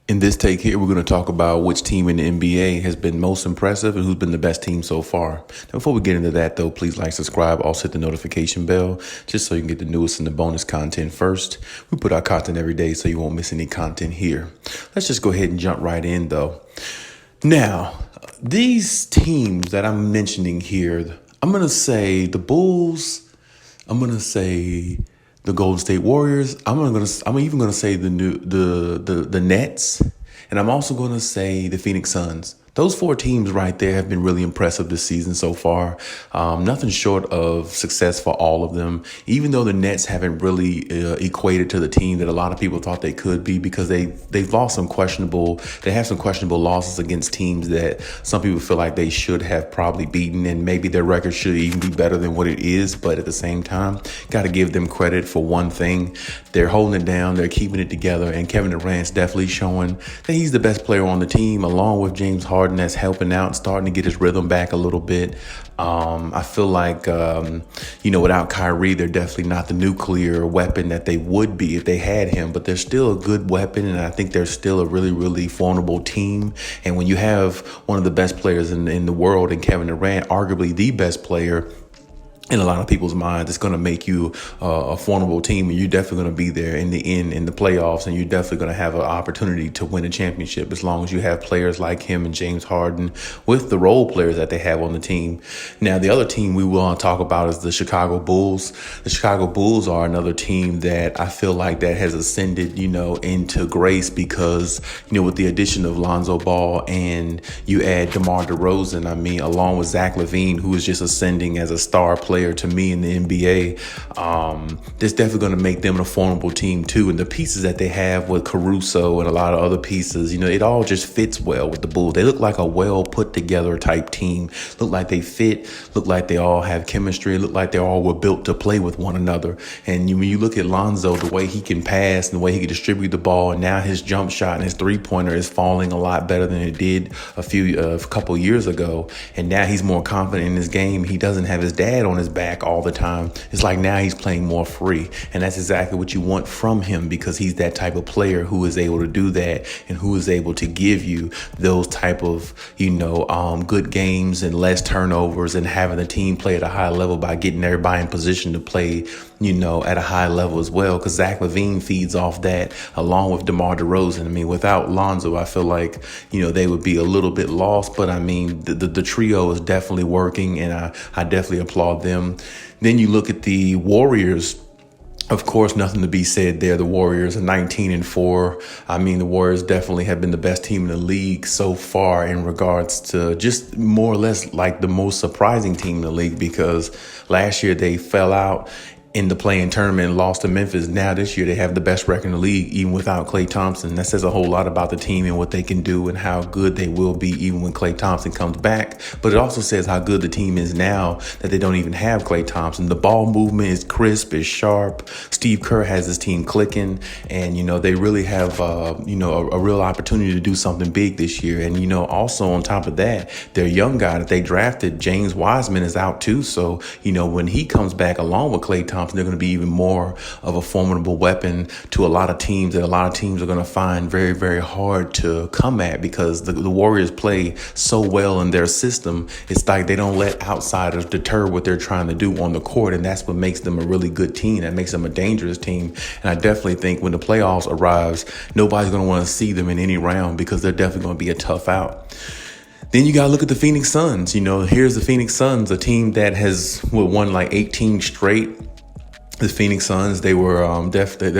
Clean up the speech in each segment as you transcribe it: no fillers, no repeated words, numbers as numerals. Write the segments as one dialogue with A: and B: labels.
A: In this take here, we're going to talk about which team in the NBA has been most impressive and who's been the best team so far. Now, before we get into that, though, please like, subscribe, also hit the notification bell, just so you can get the newest and the bonus content first. We put out content every day, so you won't miss any content here. Let's just go ahead and jump right in, though. Now, these teams that I'm mentioning here, I'm going to say the Bulls, I'm going to say the Golden State Warriors. I'm even gonna say the Nets, and I'm also gonna say the Phoenix Suns. Those four teams right there have been really impressive this season so far. Nothing short of success for all of them, even though the Nets haven't really equated to the team that a lot of people thought they could be, because they have some questionable losses against teams that some people feel like they should have probably beaten, and maybe their record should even be better than what it is. But at the same time, got to give them credit for one thing. They're holding it down. They're keeping it together. And Kevin Durant's definitely showing that he's the best player on the team, along with James Harden, that's helping out, starting to get his rhythm back a little bit. I feel like, without Kyrie, they're definitely not the nuclear weapon that they would be if they had him, but they're still a good weapon. And I think they're still a really, really formidable team. And when you have one of the best players in the world, and Kevin Durant, arguably the best player in a lot of people's minds, it's going to make you a formidable team, and you're definitely going to be there in the end in the playoffs, and you're definitely going to have an opportunity to win a championship as long as you have players like him and James Harden with the role players that they have on the team. Now, the other team we want to talk about is the Chicago Bulls. The Chicago Bulls are another team that I feel like that has ascended, into grace, because, with the addition of Lonzo Ball, and you add DeMar DeRozan, along with Zach LaVine, who is just ascending as a star player to me in the NBA, that's definitely going to make them a formidable team too. And the pieces that they have with Caruso and a lot of other pieces, it all just fits well with the Bulls. They look like a well put together type team. Look like they fit. Look like they all have chemistry. Look like they all were built to play with one another. And when you look at Lonzo, the way he can pass and the way he can distribute the ball, and now his jump shot and his 3-pointer is falling a lot better than it did a couple years ago. And now he's more confident in his game. He doesn't have his dad on his back all the time. It's like now he's playing more free, and that's exactly what you want from him, because he's that type of player who is able to do that, and who is able to give you those type of good games and less turnovers, and having the team play at a high level by getting everybody in position to play at a high level as well, because Zach LaVine feeds off that, along with DeMar DeRozan. Without Lonzo, I feel like they would be a little bit lost, but the trio is definitely working, and I definitely applaud them. Then you look at the Warriors. Of course, nothing to be said there. The Warriors are 19-4. The Warriors definitely have been the best team in the league so far, in regards to just more or less like the most surprising team in the league, because last year they fell out in the play-in tournament and lost to Memphis. Now this year they have the best record in the league, even without Klay Thompson. That says a whole lot about the team and what they can do and how good they will be even when Klay Thompson comes back. But it also says how good the team is now that they don't even have Klay Thompson. The ball movement is crisp, is sharp. Steve Kerr has his team clicking, and they really have a real opportunity to do something big this year. And also on top of that, their young guy that they drafted, James Wiseman, is out too. So when he comes back along with Klay Thompson, they're going to be even more of a formidable weapon to a lot of teams, that a lot of teams are going to find very, very hard to come at, because the Warriors play so well in their system. It's like they don't let outsiders deter what they're trying to do on the court, and that's what makes them a really good team. That makes them a dangerous team. And I definitely think when the playoffs arrives, nobody's going to want to see them in any round, because they're definitely going to be a tough out. Then you got to look at the Phoenix Suns. Here's the Phoenix Suns, a team that has won like 18 straight. The Phoenix Suns, they're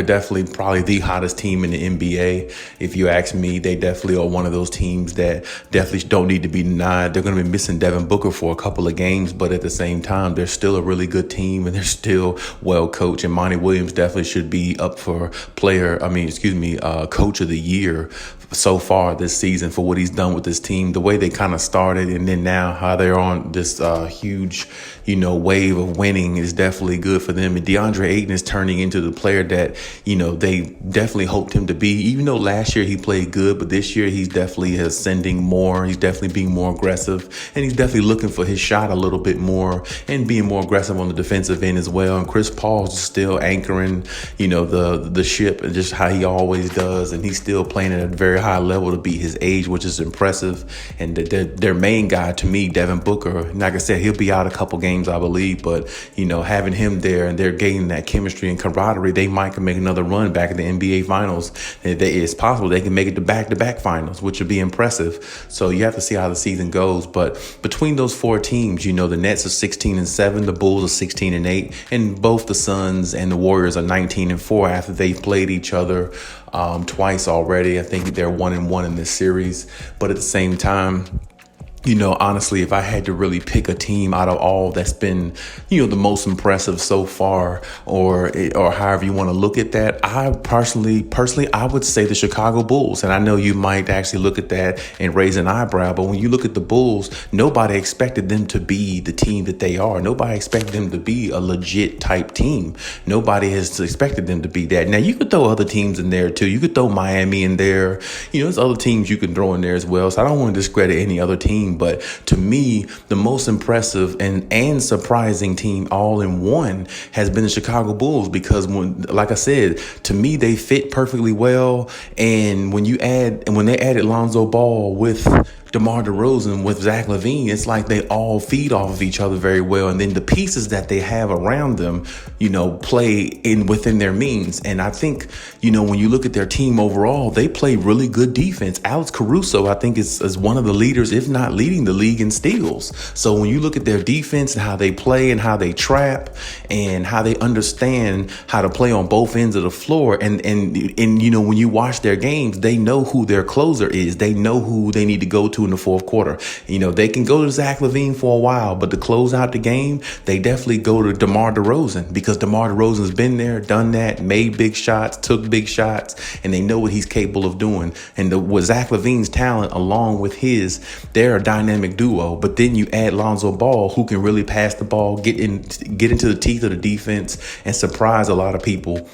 A: definitely probably the hottest team in the NBA. If you ask me, they definitely are one of those teams that definitely don't need to be denied. They're going to be missing Devin Booker for a couple of games, but at the same time, they're still a really good team, and they're still well coached. And Monty Williams definitely should be up for coach of the year so far this season for what he's done with this team, the way they kind of started, and then now how they're on this huge, wave of winning is definitely good for them. And DeAndre Ayton is turning into the player that, they definitely hoped him to be. Even though last year he played good, but this year he's definitely ascending more. He's definitely being more aggressive, and he's definitely looking for his shot a little bit more and being more aggressive on the defensive end as well. And Chris Paul's still anchoring, the ship, and just how he always does. And he's still playing at a very high level to be his age, which is impressive. And their main guy, to me, Devin Booker, like I said, he'll be out a couple games, I believe. But, having him there and they're gaining that chemistry and camaraderie, they might can make another run back in the NBA Finals. It's possible they can make it to back-to-back finals, which would be impressive. So you have to see how the season goes. But between those four teams, the Nets are 16-7, the Bulls are 16-8, and both the Suns and the Warriors are 19-4 after they've played each other twice already. I think they're 1-1 in this series. But at the same time, honestly, if I had to really pick a team out of all that's been, the most impressive so far, or however you want to look at that, I personally, I would say the Chicago Bulls. And I know you might actually look at that and raise an eyebrow, but when you look at the Bulls, nobody expected them to be the team that they are. Nobody expected them to be a legit type team. Nobody has expected them to be that. Now, you could throw other teams in there too. You could throw Miami in there. There's other teams you can throw in there as well. So I don't want to discredit any other team. But to me, the most impressive and surprising team all in one has been the Chicago Bulls, because like I said, to me, they fit perfectly well. And when they added Lonzo Ball with DeMar DeRozan, with Zach LaVine, it's like they all feed off of each other very well. And then the pieces that they have around them, play within their means. And I think, when you look at their team overall, they play really good defense. Alex Caruso, I think, is one of the leaders, if not leading the league in steals. So when you look at their defense and how they play and how they trap and how they understand how to play on both ends of the floor, and when you watch their games, they know who their closer is. They know who they need to go to in the fourth quarter. They can go to Zach LaVine for a while, but to close out the game, they definitely go to DeMar DeRozan, because DeMar DeRozan's been there, done that, made big shots, took big shots, and they know what he's capable of doing. And with Zach LaVine's talent along with they're a dynamic duo. But then you add Lonzo Ball, who can really pass the ball, get into the teeth of the defense, and surprise a lot of people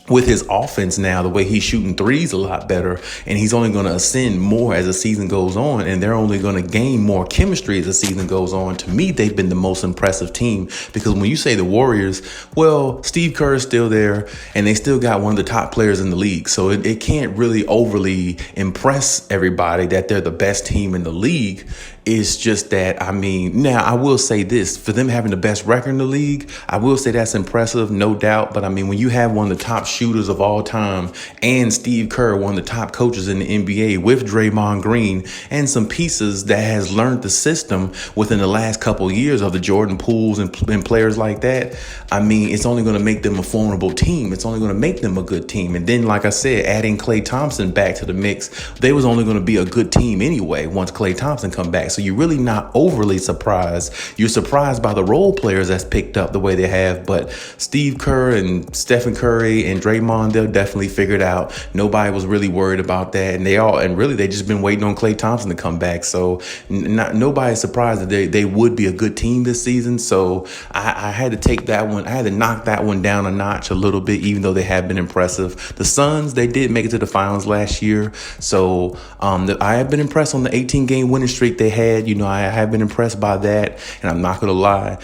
A: with his offense now, the way he's shooting threes a lot better. And he's only going to ascend more as the season goes on. And they're only going to gain more chemistry as the season goes on. To me, they've been the most impressive team, because when you say the Warriors, well, Steve Kerr is still there and they still got one of the top players in the league. So it can't really overly impress everybody that they're the best team in the league. It's just that, now I will say this, for them having the best record in the league, I will say that's impressive, no doubt. But when you have one of the top shooters of all time and Steve Kerr, one of the top coaches in the NBA, with Draymond Green and some pieces that has learned the system within the last couple of years of the Jordan Pooles and players like that, it's only going to make them a formidable team. It's only going to make them a good team. And then, like I said, adding Klay Thompson back to the mix, they was only going to be a good team anyway once Klay Thompson come back. So you're really not overly surprised. You're surprised by the role players that's picked up the way they have. But Steve Kerr and Stephen Curry and Draymond, they'll definitely figure it out. Nobody was really worried about that. And they just been waiting on Klay Thompson to come back. So nobody's surprised that they would be a good team this season. So I had to take that one. I had to knock that one down a notch a little bit, even though they have been impressive. The Suns, they did make it to the finals last year. So I have been impressed on the 18-game winning streak they had. I have been impressed by that, and I'm not going to lie.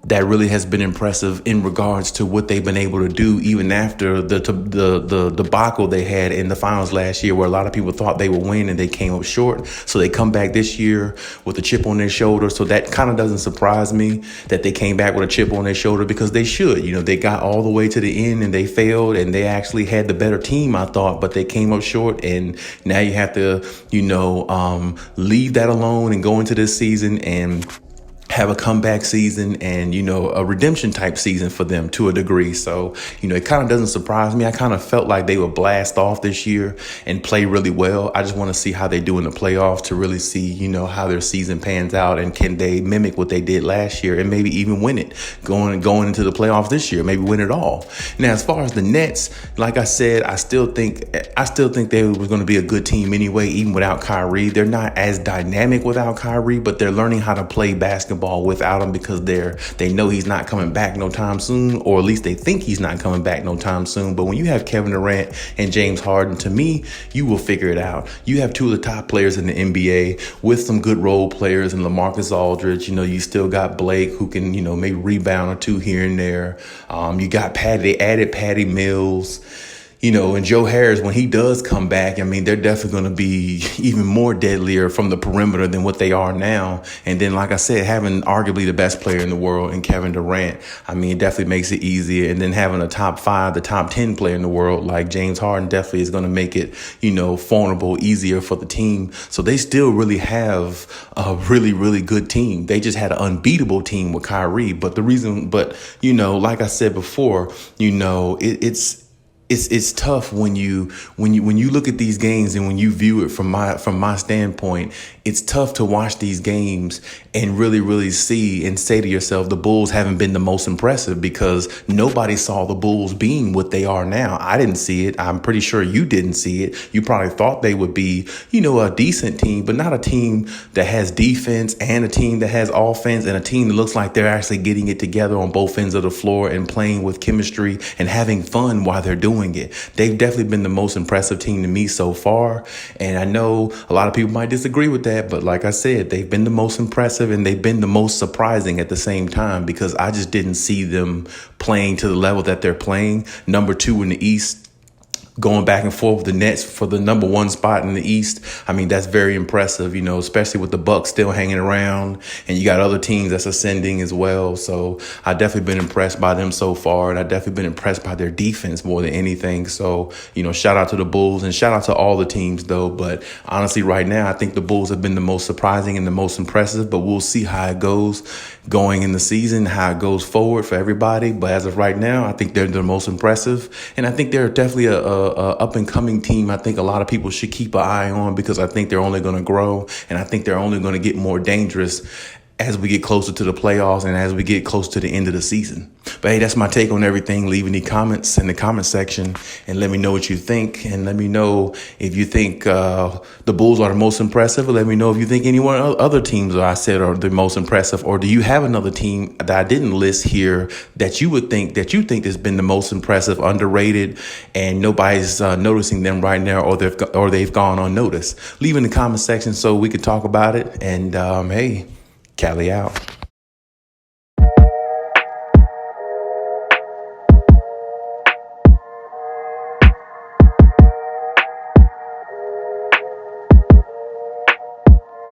A: That really has been impressive in regards to what they've been able to do, even after the debacle they had in the finals last year, where a lot of people thought they would win and they came up short. So they come back this year with a chip on their shoulder. So that kind of doesn't surprise me that they came back with a chip on their shoulder, because they should. They got all the way to the end and they failed, and they actually had the better team, I thought, but they came up short. And now you have to, leave that alone and go into this season and have a comeback season and, a redemption type season for them to a degree. So, it kind of doesn't surprise me. I kind of felt like they would blast off this year and play really well. I just want to see how they do in the playoffs to really see, how their season pans out, and can they mimic what they did last year and maybe even win it going into the playoffs this year, maybe win it all. Now, as far as the Nets, like I said, I still think they were going to be a good team anyway, even without Kyrie. They're not as dynamic without Kyrie, but they're learning how to play basketball football without him because they know he's not coming back no time soon, or at least they think he's not coming back no time soon. But when you have Kevin Durant and James Harden, to me, you will figure it out. You have two of the top players in the NBA with some good role players and LaMarcus Aldridge. You still got Blake who can, maybe rebound or two here and there. You got Patty. They added Patty Mills. And Joe Harris, when he does come back, they're definitely going to be even more deadlier from the perimeter than what they are now. And then, like I said, having arguably the best player in the world in Kevin Durant, it definitely makes it easier. And then having a top 5, the top 10 player in the world like James Harden definitely is going to make it, vulnerable, easier for the team. So they still really have a really, really good team. They just had an unbeatable team with Kyrie. But like I said before, it's tough when you look at these games and when you view it from my standpoint. It's tough to watch these games and really, really see and say to yourself, the Bulls haven't been the most impressive, because nobody saw the Bulls being what they are now. I didn't see it. I'm pretty sure you didn't see it. You probably thought they would be, a decent team, but not a team that has defense and a team that has offense and a team that looks like they're actually getting it together on both ends of the floor and playing with chemistry and having fun while they're doing it. They've definitely been the most impressive team to me so far. And I know a lot of people might disagree with that, but like I said, they've been the most impressive and they've been the most surprising at the same time, because I just didn't see them playing to the level that they're playing. Number 2 in the East, going back and forth with the Nets for the number 1 spot in the East. That's very impressive, especially with the Bucks still hanging around, and you got other teams that's ascending as well. So I've definitely been impressed by them so far, and I've definitely been impressed by their defense more than anything. So, shout out to the Bulls and shout out to all the teams though. But honestly, right now, I think the Bulls have been the most surprising and the most impressive, but we'll see how it goes going in the season, how it goes forward for everybody. But as of right now, I think they're the most impressive, and I think they're definitely a up and coming team. I think a lot of people should keep an eye on, because I think they're only going to grow, and I think they're only going to get more dangerous as we get closer to the playoffs and as we get close to the end of the season. But hey, that's my take on everything. Leave any comments in the comment section and let me know what you think. And let me know if you think the Bulls are the most impressive, or let me know if you think any other teams that I said are the most impressive. Or do you have another team that I didn't list here that you think has been the most impressive, underrated, and nobody's noticing them right now, or they've gone unnoticed? Leave in the comment section so we can talk about it. And hey, Cali out.